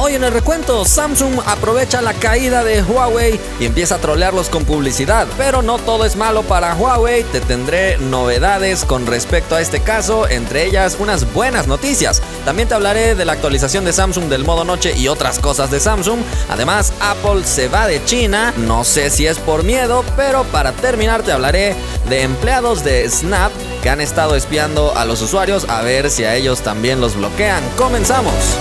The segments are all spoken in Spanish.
Hoy en el recuento, Samsung aprovecha la caída de Huawei y empieza a trolearlos con publicidad. Pero no todo es malo para Huawei, te tendré novedades con respecto a este caso, entre ellas unas buenas noticias. También te hablaré de la actualización de Samsung del modo noche y otras cosas de Samsung. Además, Apple se va de China, no sé si es por miedo, pero para terminar te hablaré de empleados de Snap que han estado espiando a los usuarios a ver si a ellos también los bloquean. ¡Comenzamos!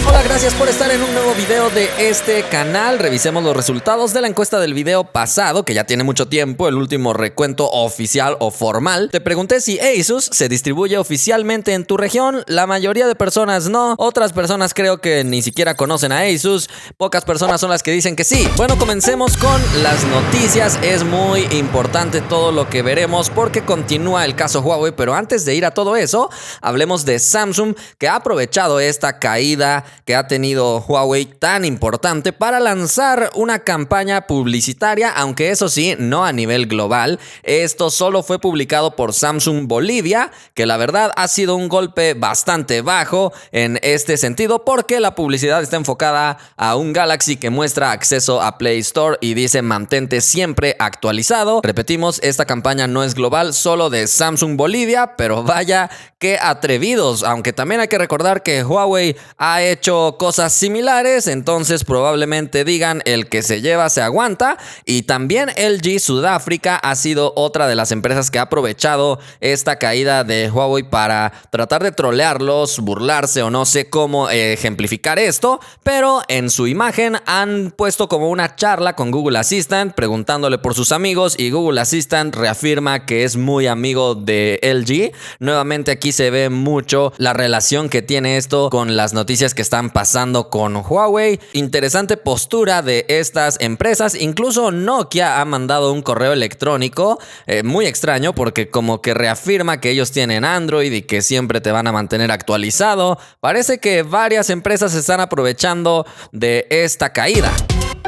Hola, gracias por estar en un nuevo video de este canal. Revisemos los resultados de la encuesta del video pasado, que ya tiene mucho tiempo, el último recuento oficial o formal. Te pregunté si Asus se distribuye oficialmente en tu región. La mayoría de personas no, otras personas creo que ni siquiera conocen a Asus. Pocas personas son las que dicen que sí. Bueno, comencemos con las noticias. Es muy importante todo lo que veremos porque continúa el caso Huawei, pero antes de ir a todo eso, hablemos de Samsung, que ha aprovechado esta caída que ha tenido Huawei tan importante para lanzar una campaña publicitaria, aunque eso sí, no a nivel global. Esto solo fue publicado por Samsung Bolivia, que la verdad ha sido un golpe bastante bajo en este sentido, porque la publicidad está enfocada a un Galaxy que muestra acceso a Play Store y dice mantente siempre actualizado. Repetimos, esta campaña no es global, solo de Samsung Bolivia, pero vaya qué atrevidos, aunque también hay que recordar que Huawei ha hecho cosas similares, entonces probablemente digan el que se lleva se aguanta. Y también LG Sudáfrica ha sido otra de las empresas que ha aprovechado esta caída de Huawei para tratar de trolearlos, burlarse o no sé cómo ejemplificar esto, pero en su imagen han puesto como una charla con Google Assistant preguntándole por sus amigos y Google Assistant reafirma que es muy amigo de LG. Nuevamente aquí se ve mucho la relación que tiene esto con las noticias que están pasando con Huawei. Interesante postura de estas empresas. Incluso Nokia ha mandado un correo electrónico muy extraño porque como que reafirma que ellos tienen Android y que siempre te van a mantener actualizado. Parece que varias empresas están aprovechando de esta caída.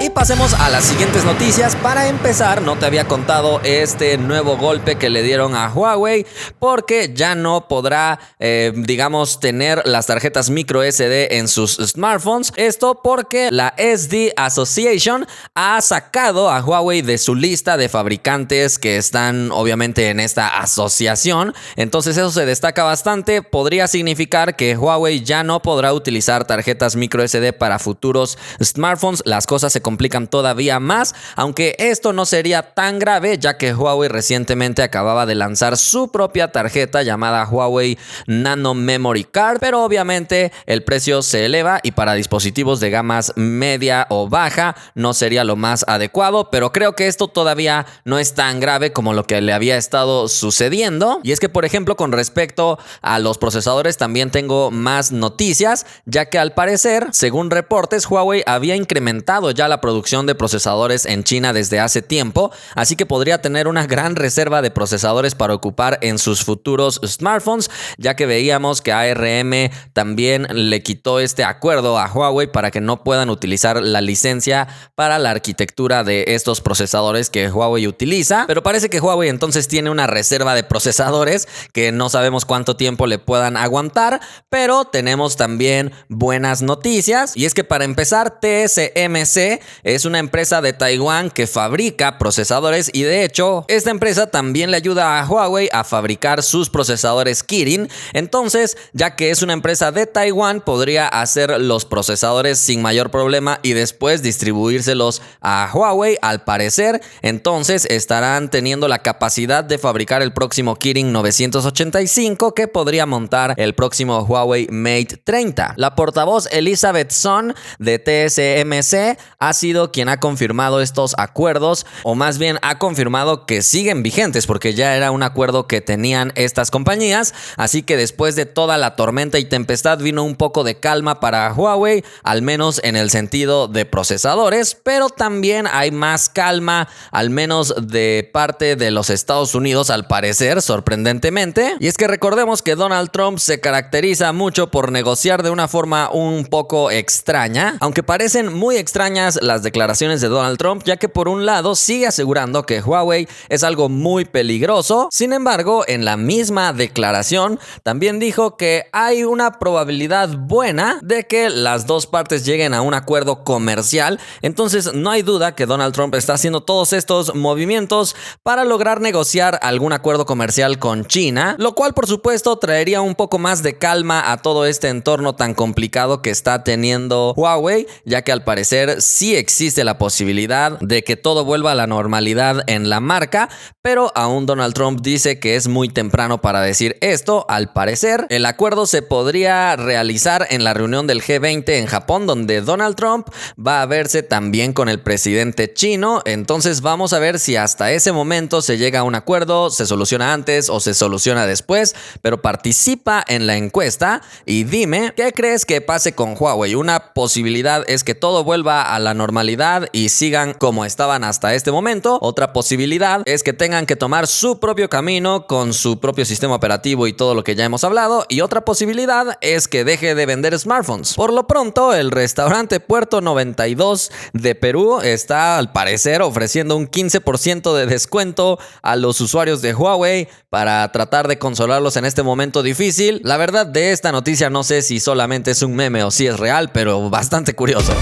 Y pasemos a las siguientes noticias. Para empezar, no te había contado este nuevo golpe que le dieron a Huawei porque ya no podrá, digamos, tener las tarjetas micro SD en sus smartphones. Esto porque la SD Association ha sacado a Huawei de su lista de fabricantes que están obviamente en esta asociación. Entonces eso se destaca bastante. Podría significar que Huawei ya no podrá utilizar tarjetas micro SD para futuros smartphones. Las cosas se complican todavía más, aunque esto no sería tan grave ya que Huawei recientemente acababa de lanzar su propia tarjeta llamada Huawei Nano Memory Card, pero obviamente el precio se eleva y para dispositivos de gamas media o baja no sería lo más adecuado, pero creo que esto todavía no es tan grave como lo que le había estado sucediendo. Y es que, por ejemplo, con respecto a los procesadores también tengo más noticias, ya que al parecer, según reportes, Huawei había incrementado ya la producción de procesadores en China desde hace tiempo, así que podría tener una gran reserva de procesadores para ocupar en sus futuros smartphones, ya que veíamos que ARM también le quitó este acuerdo a Huawei para que no puedan utilizar la licencia para la arquitectura de estos procesadores que Huawei utiliza, pero parece que Huawei entonces tiene una reserva de procesadores que no sabemos cuánto tiempo le puedan aguantar, pero tenemos también buenas noticias, y es que para empezar, TSMC es una empresa de Taiwán que fabrica procesadores y de hecho esta empresa también le ayuda a Huawei a fabricar sus procesadores Kirin. Entonces, ya que es una empresa de Taiwán, podría hacer los procesadores sin mayor problema y después distribuírselos a Huawei. Al parecer, entonces estarán teniendo la capacidad de fabricar el próximo Kirin 985 que podría montar el próximo Huawei Mate 30. La portavoz Elizabeth Sun de TSMC ha sido quien ha confirmado estos acuerdos, o más bien ha confirmado que siguen vigentes porque ya era un acuerdo que tenían estas compañías, así que después de toda la tormenta y tempestad vino un poco de calma para Huawei, al menos en el sentido de procesadores, pero también hay más calma, al menos de parte de los Estados Unidos al parecer, sorprendentemente, y es que recordemos que Donald Trump se caracteriza mucho por negociar de una forma un poco extraña, aunque parecen muy extrañas las las declaraciones de Donald Trump, ya que por un lado sigue asegurando que Huawei es algo muy peligroso. Sin embargo, en la misma declaración también dijo que hay una probabilidad buena de que las dos partes lleguen a un acuerdo comercial. Entonces no hay duda que Donald Trump está haciendo todos estos movimientos para lograr negociar algún acuerdo comercial con China, lo cual por supuesto traería un poco más de calma a todo este entorno tan complicado que está teniendo Huawei, ya que al parecer sí existe la posibilidad de que todo vuelva a la normalidad en la marca, pero aún Donald Trump dice que es muy temprano para decir esto. Al parecer, el acuerdo se podría realizar en la reunión del G20 en Japón, donde Donald Trump va a verse también con el presidente chino. Entonces vamos a ver si hasta ese momento se llega a un acuerdo, se soluciona antes o se soluciona después, pero participa en la encuesta y dime, ¿qué crees que pase con Huawei? Una posibilidad es que todo vuelva a la normalidad y sigan como estaban hasta este momento. Otra posibilidad es que tengan que tomar su propio camino con su propio sistema operativo y todo lo que ya hemos hablado. Y otra posibilidad es que deje de vender smartphones. Por lo pronto, el restaurante Puerto 92 de Perú está al parecer ofreciendo un 15% de descuento a los usuarios de Huawei para tratar de consolarlos en este momento difícil. La verdad de esta noticia no sé si solamente es un meme o si es real, pero bastante curioso.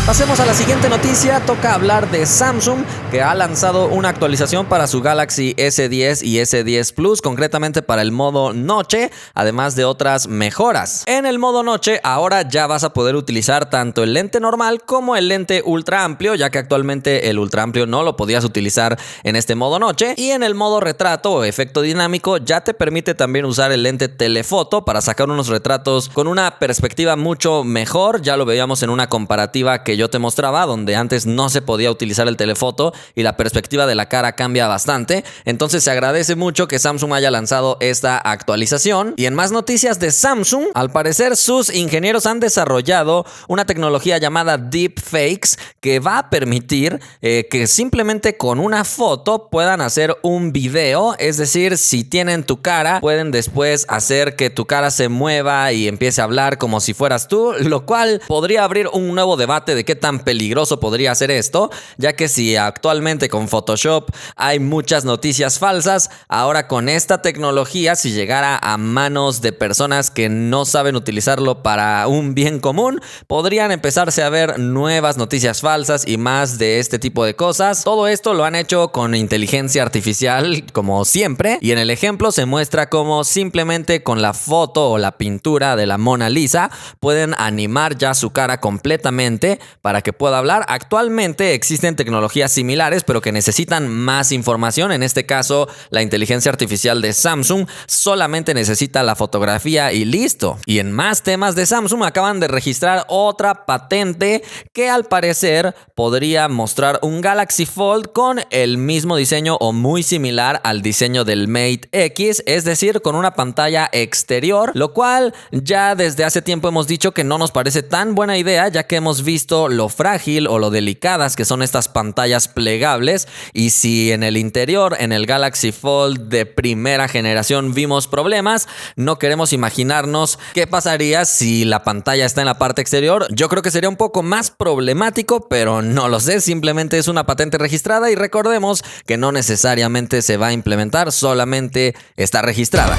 Pasemos a la siguiente noticia. Toca hablar de Samsung, que ha lanzado una actualización para su Galaxy S10 y S10 Plus, concretamente para el modo noche, además de otras mejoras. En el modo noche ahora ya vas a poder utilizar tanto el lente normal como el lente ultra amplio, ya que actualmente el ultra amplio no lo podías utilizar en este modo noche. Y en el modo retrato o efecto dinámico ya te permite también usar el lente telefoto para sacar unos retratos con una perspectiva mucho mejor. Ya lo veíamos en una comparativa que yo te mostraba, donde antes no se podía utilizar el telefoto y la perspectiva de la cara cambia bastante. Entonces se agradece mucho que Samsung haya lanzado esta actualización. Y en más noticias de Samsung, al parecer sus ingenieros han desarrollado una tecnología llamada Deepfakes que va a permitir que simplemente con una foto puedan hacer un video. Es decir, si tienen tu cara, pueden después hacer que tu cara se mueva y empiece a hablar como si fueras tú, lo cual podría abrir un nuevo debate de qué tan peligroso podría ser esto, ya que si actualmente con Photoshop hay muchas noticias falsas, ahora con esta tecnología, si llegara a manos de personas que no saben utilizarlo para un bien común, podrían empezarse a ver nuevas noticias falsas y más de este tipo de cosas. Todo esto lo han hecho con inteligencia artificial, como siempre, y en el ejemplo se muestra cómo simplemente con la foto o la pintura de la Mona Lisa pueden animar ya su cara completamente para que pueda hablar. Actualmente existen tecnologías similares, pero que necesitan más información. En este caso, la inteligencia artificial de Samsung solamente necesita la fotografía y listo. Y en más temas de Samsung, acaban de registrar otra patente que al parecer podría mostrar un Galaxy Fold con el mismo diseño o muy similar al diseño del Mate X, es decir, con una pantalla exterior, lo cual ya desde hace tiempo hemos dicho que no nos parece tan buena idea, ya que hemos visto lo frágil o lo delicadas que son estas pantallas plegables. Y si en el interior, en el Galaxy Fold de primera generación vimos problemas, no queremos imaginarnos qué pasaría si la pantalla está en la parte exterior. Yo creo que sería un poco más problemático, pero no lo sé, simplemente es una patente registrada y recordemos que no necesariamente se va a implementar, solamente está registrada.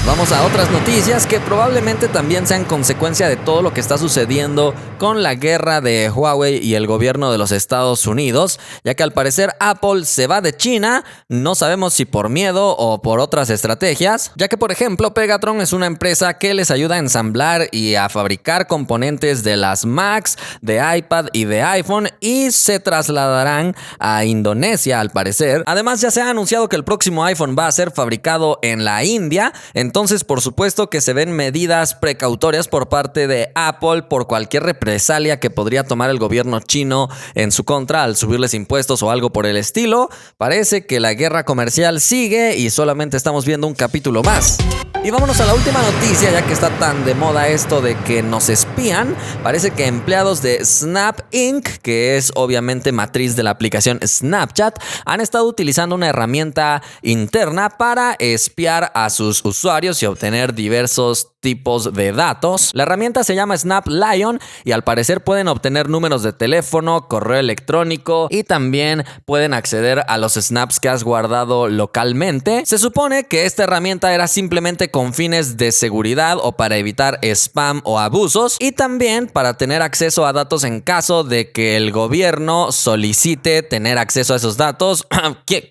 Vamos a otras noticias que probablemente también sean consecuencia de todo lo que está sucediendo con la guerra de Huawei y el gobierno de los Estados Unidos, ya que al parecer Apple se va de China, no sabemos si por miedo o por otras estrategias, ya que por ejemplo Pegatron es una empresa que les ayuda a ensamblar y a fabricar componentes de las Macs, de iPad y de iPhone, y se trasladarán a Indonesia al parecer. Además ya se ha anunciado que el próximo iPhone va a ser fabricado en la India. Entonces, por supuesto que se ven medidas precautorias por parte de Apple por cualquier represalia que podría tomar el gobierno chino en su contra al subirles impuestos o algo por el estilo. Parece que la guerra comercial sigue y solamente estamos viendo un capítulo más. Y vámonos a la última noticia, ya que está tan de moda esto de que nos espían. Parece que empleados de Snap Inc., que es obviamente matriz de la aplicación Snapchat, han estado utilizando una herramienta interna para espiar a sus usuarios y obtener diversos tipos de datos. La herramienta se llama Snap Lion y al parecer pueden obtener números de teléfono, correo electrónico y también pueden acceder a los snaps que has guardado localmente. Se supone que esta herramienta era simplemente con fines de seguridad o para evitar spam o abusos, y también para tener acceso a datos en caso de que el gobierno solicite tener acceso a esos datos.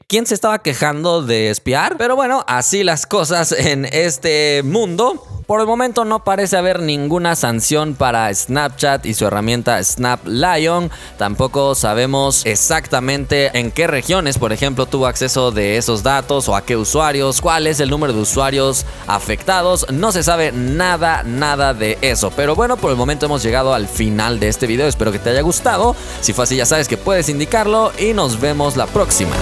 ¿Quién se estaba quejando de espiar? Pero bueno, así las cosas en este mundo. Por el momento no parece haber ninguna sanción para Snapchat y su herramienta Snap Lion. Tampoco sabemos exactamente en qué regiones, por ejemplo, tuvo acceso de esos datos o a qué usuarios, cuál es el número de usuarios afectados. No se sabe nada de eso. Pero bueno, por el momento hemos llegado al final de este video. Espero que te haya gustado. Si fue así, ya sabes que puedes indicarlo y nos vemos la próxima.